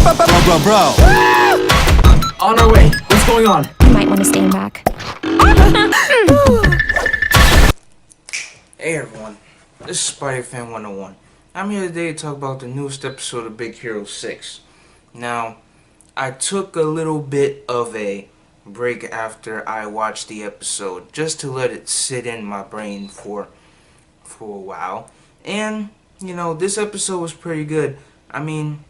Bro. On our way. What's going on? You might want to stand back. Hey everyone, this is SpiderFan 101. I'm here today to talk about the newest episode of Big Hero 6. Now, I took a little bit of a break after I watched the episode, just to let it sit in my brain for a while. And, you know, this episode was pretty good. I mean,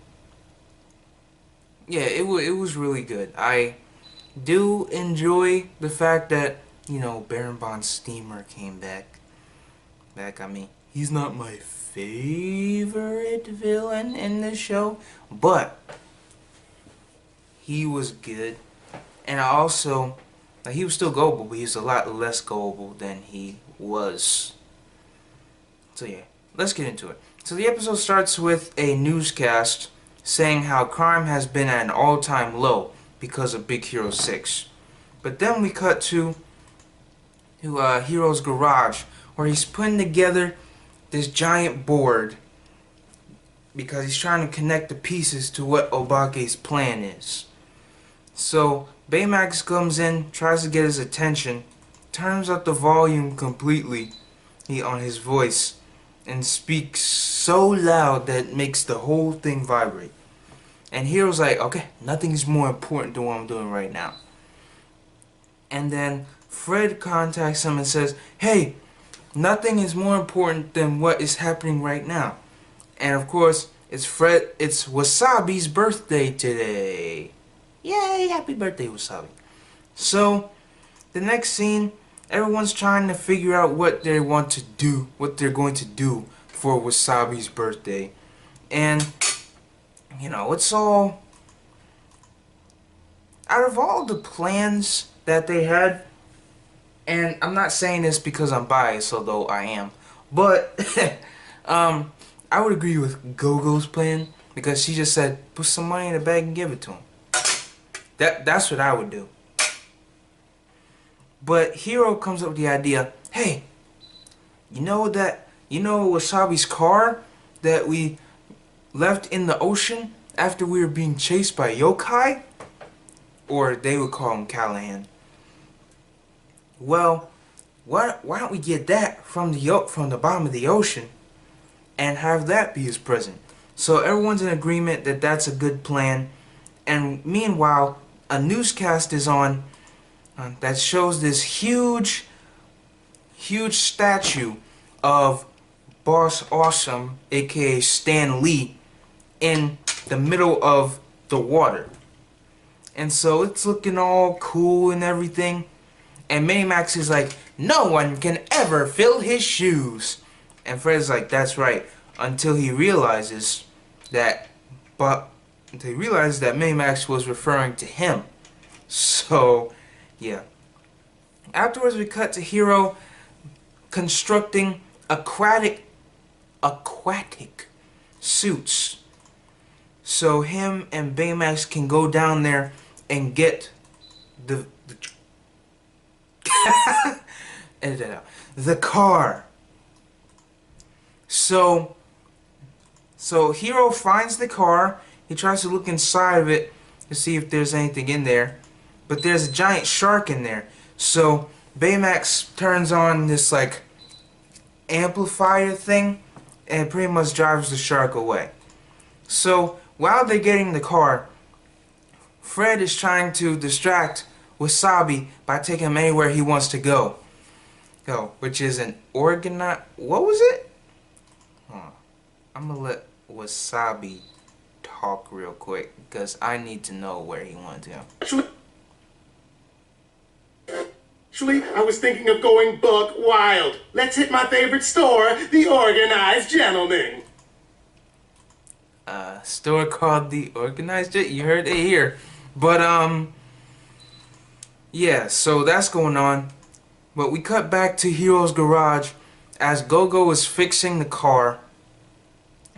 yeah, it was really good. I do enjoy the fact that, you know, Baron Von Steamer came back. I mean, he's not my favorite villain in this show, but he was good. And I also, like, he was still gullible, but he's a lot less gullible than he was. So yeah, let's get into it. So the episode starts with a newscast saying how crime has been at an all-time low because of Big Hero 6. But then we cut to Hero's garage, where he's putting together this giant board because he's trying to connect the pieces to what Obake's plan is. So Baymax comes in, tries to get his attention, turns up the volume completely on his voice, and speaks so loud that it makes the whole thing vibrate. And Hero's like, okay, nothing's more important than what I'm doing right now. And then Fred contacts him and says, hey, nothing is more important than what is happening right now. And of course, it's Wasabi's birthday today. Yay, happy birthday, Wasabi. So, the next scene, everyone's trying to figure out what they want to do, what they're going to do for Wasabi's birthday. And, you know, it's all, out of all the plans that they had, and I'm not saying this because I'm biased, although I am, but I would agree with Gogo's plan, because she just said, put some money in the bag and give it to him. That's what I would do. But Hero comes up with the idea, hey, you know Wasabi's car that we left in the ocean after we were being chased by yokai? Or they would call him Callahan. Well, why don't we get that from the bottom of the ocean and have that be his present? So everyone's in agreement that that's a good plan. And meanwhile, a newscast is on that shows this huge statue of Boss Awesome, aka Stan Lee, in the middle of the water. And so it's looking all cool and everything. And Minimax is like, no one can ever fill his shoes. And Fred's like, that's right. Until he realizes that Minimax was referring to him. So, yeah. Afterwards, we cut to Hero constructing aquatic suits. So him and Baymax can go down there and get the car. So Hero finds the car. He tries to look inside of it to see if there's anything in there, but there's a giant shark in there. So Baymax turns on this like amplifier thing and pretty much drives the shark away. So while they're getting the car, Fred is trying to distract Wasabi by taking him anywhere he wants to go. Which is an organized... What was it? I'm gonna let Wasabi talk real quick, because I need to know where he wanted to go. Actually, I was thinking of going buck wild. Let's hit my favorite store, The Organized Gentleman. Store called The Organized... You heard it here. But, yeah, so that's going on. But we cut back to Hero's garage as Gogo is fixing the car.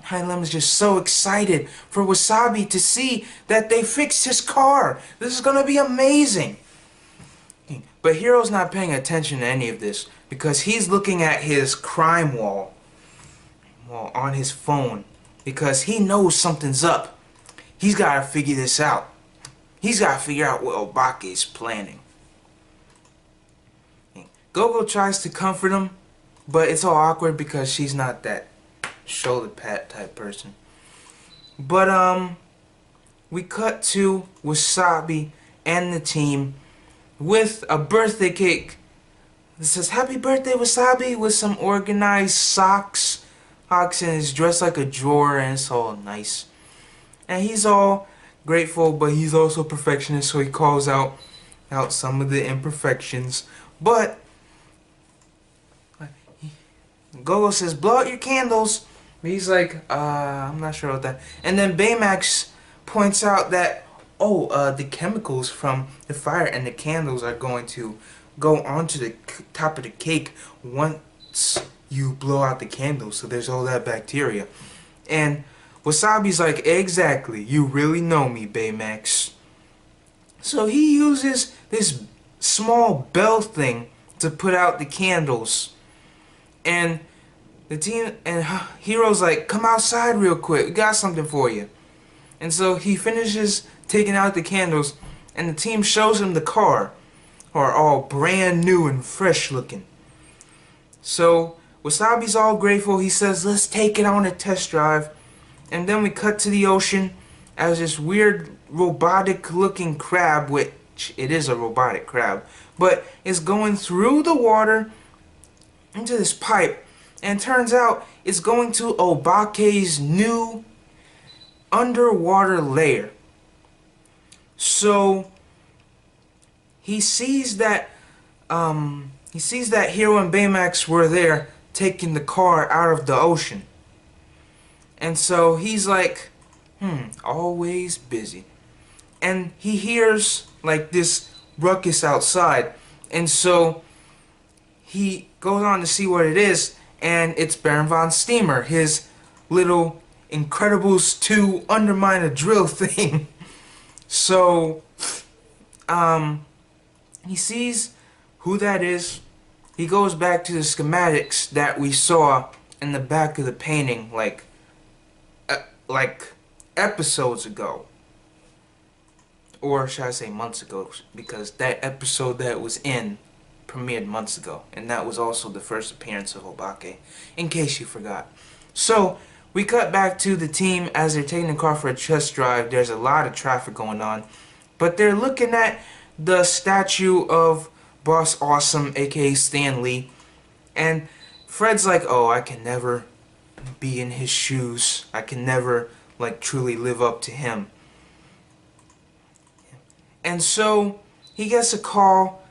Hylam is just so excited for Wasabi to see that they fixed his car. This is gonna be amazing. But Hero's not paying attention to any of this because he's looking at his crime wall on his phone because he knows something's up. he's got to figure this out. He's got to figure out what Obake is planning. Gogo tries to comfort him, but it's all awkward because she's not that shoulder pat type person. But we cut to Wasabi and the team with a birthday cake. It says "Happy Birthday, Wasabi" with some organized socks. Oxen is dressed like a drawer and it's all nice. And he's all grateful, but he's also perfectionist, so he calls out some of the imperfections. But Gogo says, "Blow out your candles." But he's like, I'm not sure about that. And then Baymax points out that, the chemicals from the fire and the candles are going to go onto the top of the cake once you blow out the candles. So there's all that bacteria. And Wasabi's like, "Exactly, you really know me, Baymax." So he uses this small bell thing to put out the candles. And the team and Hero's like, "Come outside real quick, we got something for you." And so he finishes taking out the candles, and the team shows him the car, are all brand new and fresh looking. So Wasabi's all grateful. He says, "Let's take it on a test drive." And then we cut to the ocean as this weird robotic looking crab, which it is a robotic crab, but is going through the water into this pipe, and turns out it's going to Obake's new underwater lair. So he sees that Hero and Baymax were there taking the car out of the ocean. And so he's like, always busy. And he hears like this ruckus outside, and so he goes on to see what it is, and it's Baron Von Steamer, his little Incredibles 2 undermine a drill thing. So he sees who that is. He goes back to the schematics that we saw in the back of the painting like episodes ago, or should I say months ago, because that episode that was in premiered months ago, and that was also the first appearance of Obake, in case you forgot. So we cut back to the team as they're taking the car for a test drive. There's a lot of traffic going on, but they're looking at the statue of Boss Awesome, aka Stan Lee, and Fred's like, "Oh, I can never be in his shoes. I can never like truly live up to him." And so he gets a call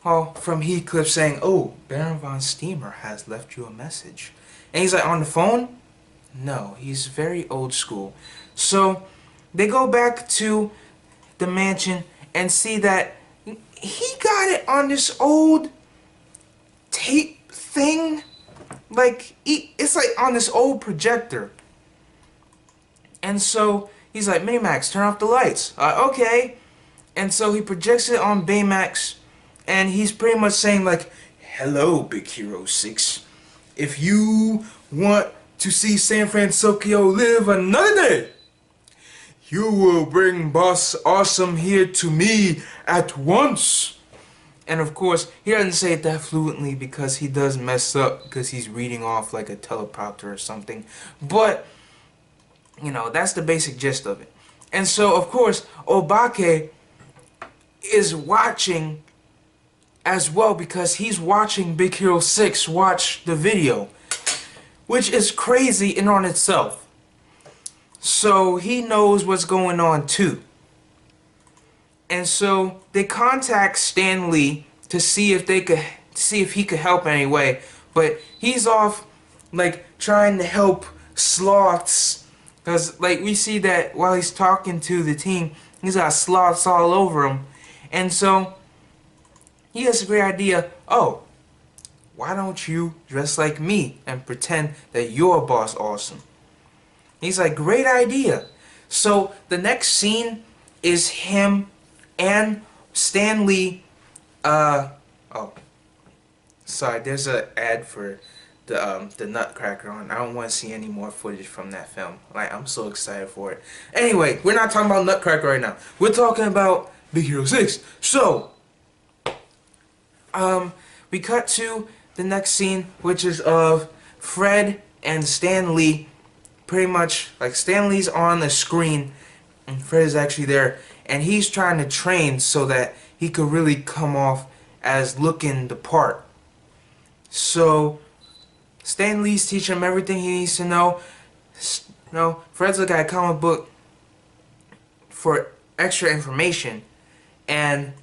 from Heathcliff saying, "Oh, Baron Von Steamer has left you a message." And he's like, "On the phone?" No, he's very old school. So they go back to the mansion and see that he got it on this old tape thing. Like, it's like on this old projector. And so he's like, "Minimax, turn off the lights." Okay. And so he projects it on Baymax, and he's pretty much saying like, "Hello, Big Hero 6. If you want to see San Francisco live another day, you will bring Boss Awesome here to me at once." And of course, he doesn't say it that fluently because he does mess up because he's reading off like a teleprompter or something. But, you know, that's the basic gist of it. And so, of course, Obake is watching as well because he's watching Big Hero 6 watch the video, which is crazy in on itself. So he knows what's going on too. And so they contact Stan Lee to see if he could help in any way, but he's off like trying to help sloths, because like we see that while he's talking to the team, he's got sloths all over him. And so he has a great idea. "Oh, why don't you dress like me and pretend that you're Boss Awesome?" He's like, "Great idea." So the next scene is him and Stan Lee. Sorry, there's an ad for the Nutcracker on. I don't want to see any more footage from that film. Like, I'm so excited for it. Anyway, we're not talking about Nutcracker right now. We're talking about Big Hero 6. So, we cut to the next scene, which is of Fred and Stan Lee. Pretty much, like, Stan Lee's on the screen, and Fred is actually there, and he's trying to train so that he could really come off as looking the part. So, Stan Lee's teaching him everything he needs to know. Fred's looking at a comic book for extra information, and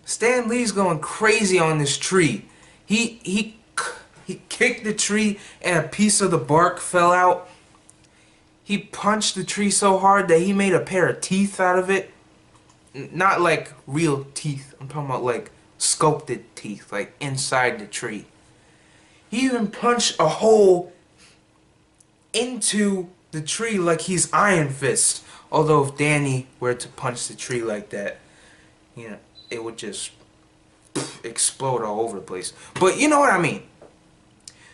Stan Lee's going crazy on this tree. He kicked the tree and a piece of the bark fell out. He punched the tree so hard that he made a pair of teeth out of it. Not like real teeth. I'm talking about like sculpted teeth, like inside the tree. He even punched a hole into the tree like he's Iron Fist. Although if Danny were to punch the tree like that, you know, it would just explode all over the place. But you know what I mean.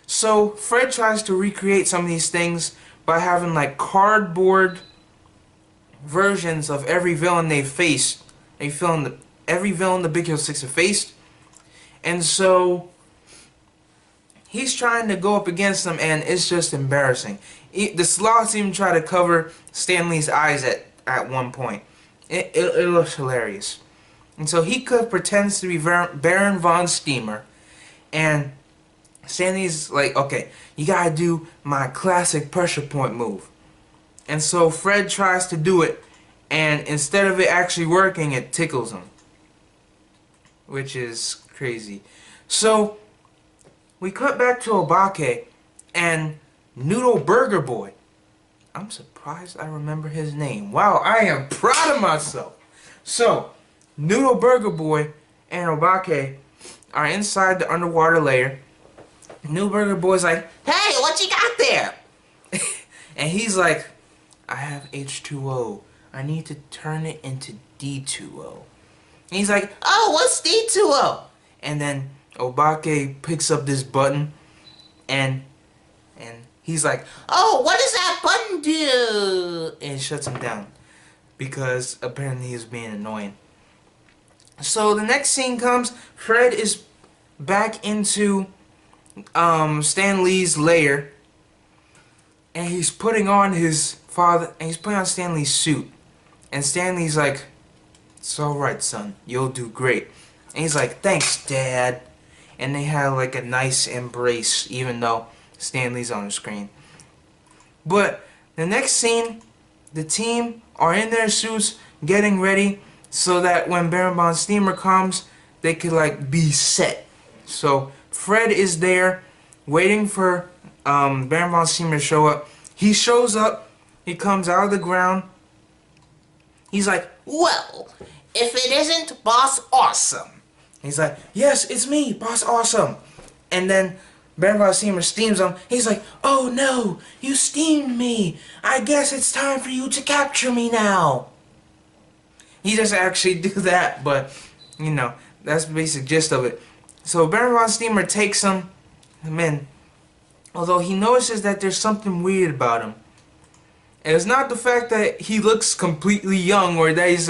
So Fred tries to recreate some of these things by having like cardboard versions of every villain they faced. Every villain the Big Hero 6 have faced. And so he's trying to go up against them, and it's just embarrassing. The sloths even try to cover Stan Lee's eyes at one point. It looks hilarious. And so he pretends to be Baron von Steamer, and Stan Lee's like, okay, you gotta do my classic pressure point move. And so Fred tries to do it, and instead of it actually working, it tickles him. Which is crazy. So we cut back to Obake and Noodle Burger Boy. I'm surprised I remember his name. Wow, I am proud of myself. So, Noodle Burger Boy and Obake are inside the underwater layer. Noodle Burger Boy's like, hey, what you got there? And he's like, I have H2O. I need to turn it into D2O. And he's like, oh, what's D2O? And then Obake picks up this button, and he's like, oh, what does that button do? And it shuts him down, because apparently he was being annoying. So the next scene comes, Fred is back into Stan Lee's lair, and he's putting on Stan Lee's suit. And Stan Lee's like, it's alright, son, you'll do great. And he's like, thanks, Dad. And they have like a nice embrace, even though Stan Lee's on the screen. But the next scene, the team are in their suits getting ready so that when Baron von Steamer comes, they could like be set. So Fred is there waiting for Baron von Steamer to show up. He shows up, he comes out of the ground. He's like, well, if it isn't Boss Awesome. He's like, yes, it's me, Boss Awesome. And then Baron von Steamer steams him. He's like, oh no, you steamed me. I guess it's time for you to capture me now. He doesn't actually do that, but, you know, that's the basic gist of it. So Baron von Steamer takes him in, although he notices that there's something weird about him. And it's not the fact that he looks completely young, or that he's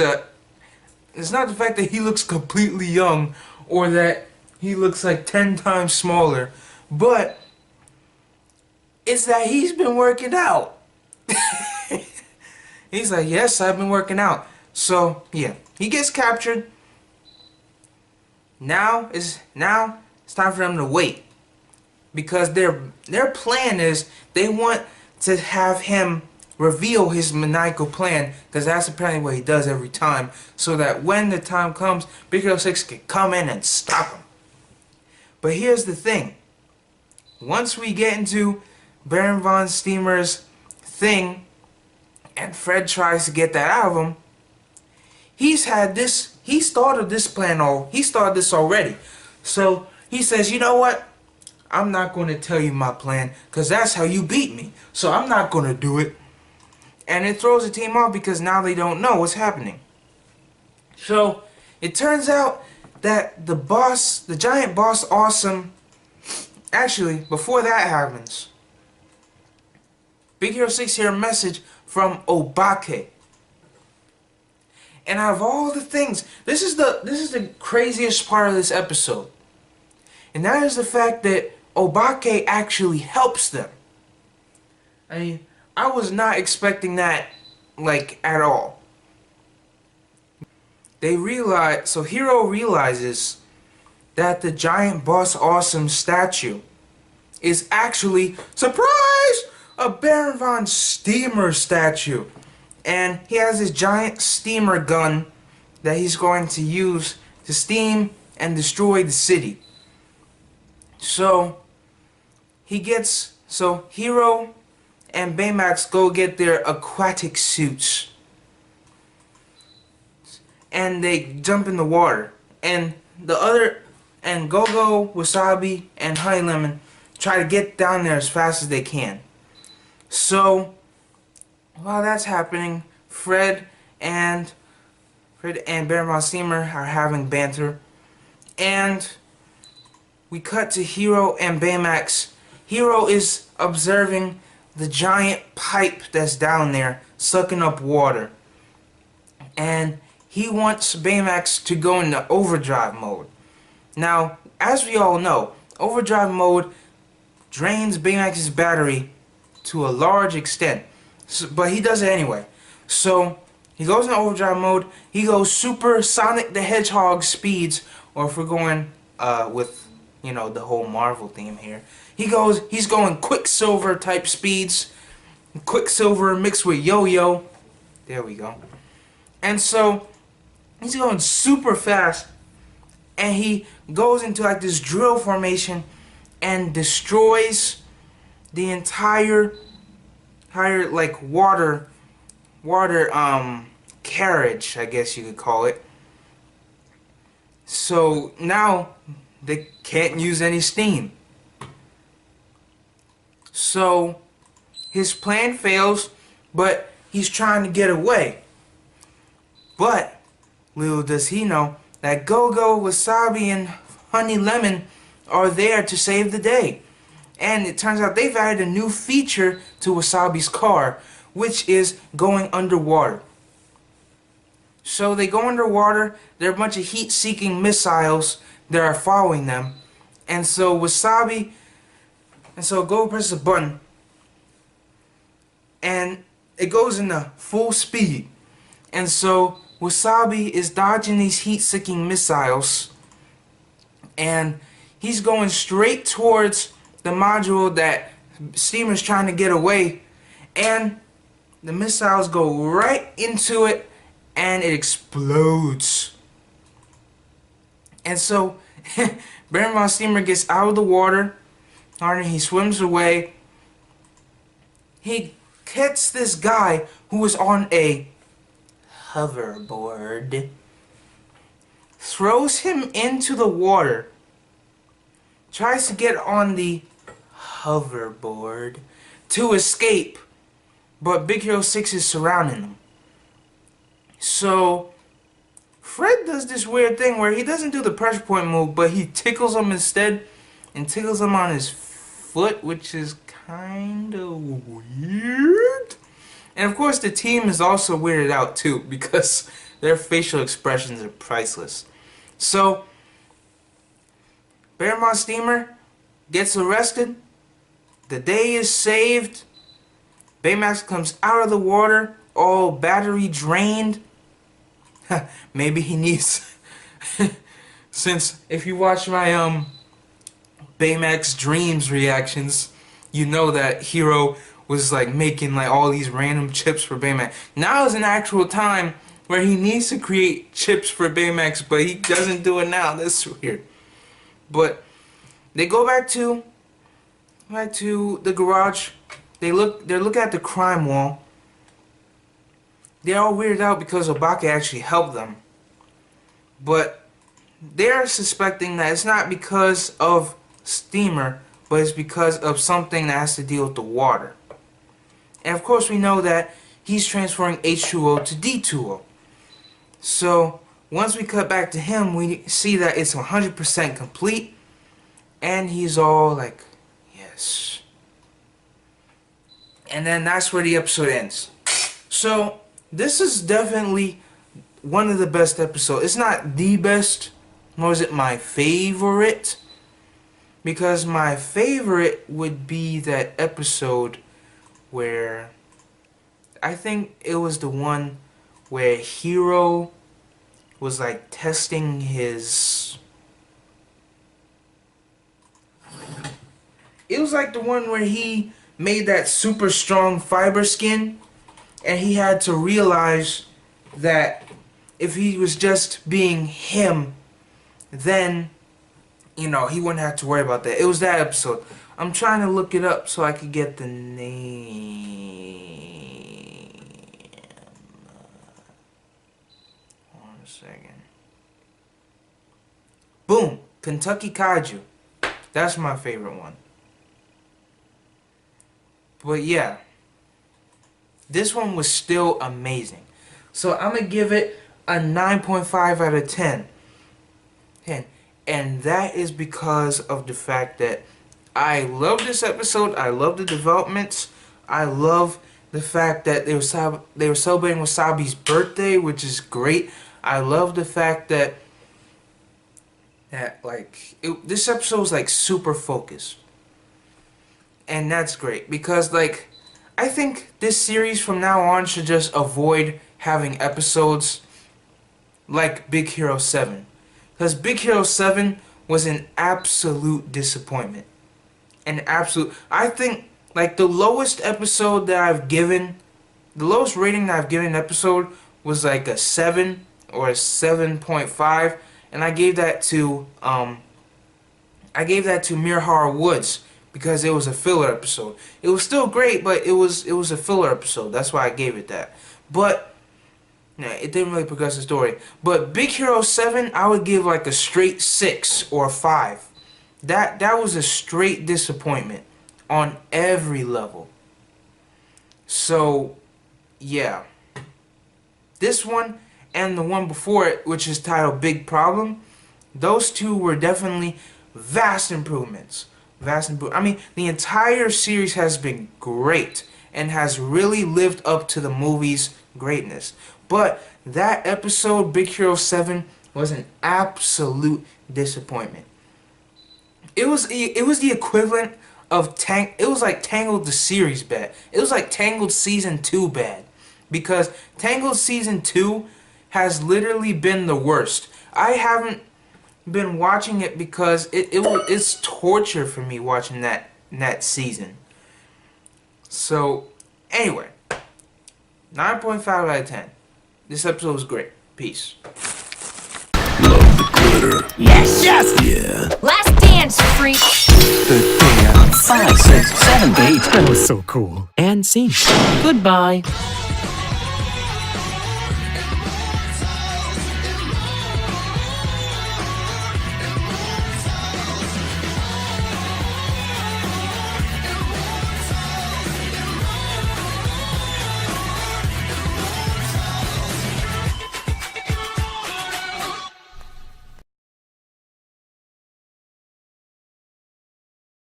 it's not the fact that he looks completely young, or that he looks like 10 times smaller, but it's that he's been working out. He's like, yes, I've been working out. So, yeah, he gets captured. Now it's time for them to wait. Because their plan is they want to have him reveal his maniacal plan, because that's apparently what he does every time, so that when the time comes, Big Hero 6 can come in and stop him. But here's the thing. Once we get into Baron von Steamer's thing, and Fred tries to get that out of him, he started this already. So he says, you know what? I'm not going to tell you my plan, because that's how you beat me. So I'm not going to do it. And it throws the team off, because now they don't know what's happening. So it turns out that the giant Boss Awesome actually, before that happens, Big Hero 6 hears a message from Obake. And out of all the things, this is the craziest part of this episode. And that is the fact that Obake actually helps them. I mean, I was not expecting that, like, at all. So Hero realizes that the giant Boss Awesome statue is actually, surprise, a Baron von Steamer statue. And he has this giant steamer gun that he's going to use to steam and destroy the city. So Hero and Baymax go get their aquatic suits. And they jump in the water. And Go-Go, Wasabi, and Honey Lemon try to get down there as fast as they can. So while that's happening, Fred and Baron von Steamer are having banter. And we cut to Hero and Baymax. Hero is observing the giant pipe that's down there, sucking up water. And he wants Baymax to go into overdrive mode. Now, as we all know, overdrive mode drains Baymax's battery to a large extent. But he does it anyway. So he goes in overdrive mode. He goes Super Sonic the Hedgehog speeds, or if we're going with, you know, the whole Marvel theme here, he's going Quicksilver type speeds. Quicksilver mixed with Yo-Yo. There we go. And so he's going super fast, and he goes into like this drill formation and destroys the entire like water carriage, I guess you could call it. So now they can't use any steam. So his plan fails, but he's trying to get away. But little does he know that Go-Go, Wasabi, and Honey Lemon are there to save the day. And it turns out they've added a new feature to Wasabi's car, which is going underwater. So they go underwater. There are a bunch of heat-seeking missiles that are following them. And so Go presses a button, and it goes into full speed. And so Wasabi is dodging these heat-seeking missiles, and he's going straight towards the module that Steamer's trying to get away, and the missiles go right into it, and it explodes. And so Baron von Steamer gets out of the water, and he swims away. He hits this guy who is on a hoverboard, throws him into the water, tries to get on the hoverboard to escape, but Big Hero 6 is surrounding him. So Fred does this weird thing where he doesn't do the pressure point move, but he tickles him instead, and tickles him on his foot, which is kind of weird. And of course the team is also weirded out too, because their facial expressions are priceless. So Baron von Steamer gets arrested. The day is saved. Baymax comes out of the water, all battery drained. Maybe he needs since if you watch my Baymax Dreams reactions, you know that Hero was like making like all these random chips for Baymax. Now is an actual time where he needs to create chips for Baymax, but he doesn't do it now. That's weird. But they go back to the garage. They're looking at the crime wall. They're all weirded out because Obake actually helped them. But they're suspecting that it's not because of Steamer, but it's because of something that has to deal with the water. And of course we know that he's transferring H2O to D2O. So once we cut back to him, we see that it's 100% complete. And he's all like Yes. And then that's where the episode ends. So, this is definitely one of the best episodes. It's not the best, nor is it my favorite. Because my favorite would be that episode where... I think it was the one where Hiro was like testing his... It was like the one where he made that super strong fiber skin, and he had to realize that if he was just being him, then, you know, he wouldn't have to worry about that. It was that episode. I'm trying to look it up so I could get the name. 1 second. Boom! Kentucky Kaiju. That's my favorite one. But yeah, this one was still amazing. So I'm going to give it a 9.5 out of 10. And that is because of the fact that I love this episode. I love the developments. I love the fact that they were celebrating Wasabi's birthday, which is great. I love the fact that this episode was like super focused. And that's great because, like, I think this series from now on should just avoid having episodes like Big Hero 7. Because Big Hero 7 was an absolute disappointment. I think, like, the lowest episode that I've given, the lowest rating that I've given an episode was like a 7 or a 7.5. And I gave that to, Mirahara Woods. Because it was a filler episode. It was still great, but it was a filler episode. That's why I gave it that. But it didn't really progress the story. But Big Hero 7, I would give like a straight 6 or 5. That was a straight disappointment on every level. So, yeah. This one and the one before it, which is titled Big Problem, those two were definitely vast improvements. I mean, the entire series has been great and has really lived up to the movie's greatness. But that episode, Big Hero 7, was an absolute disappointment. It was the equivalent of it was like Tangled the series bad. It was like Tangled Season 2 bad. Because Tangled Season 2 has literally been the worst. I haven't been watching it because it's torture for me watching that season. So anyway, 9.5 out of 10. This episode was great. Peace. Love the glitter. Yes! Yes! Yeah. Last dance, freak! 5, 6, 7, 8. That was so cool. And scene. Goodbye.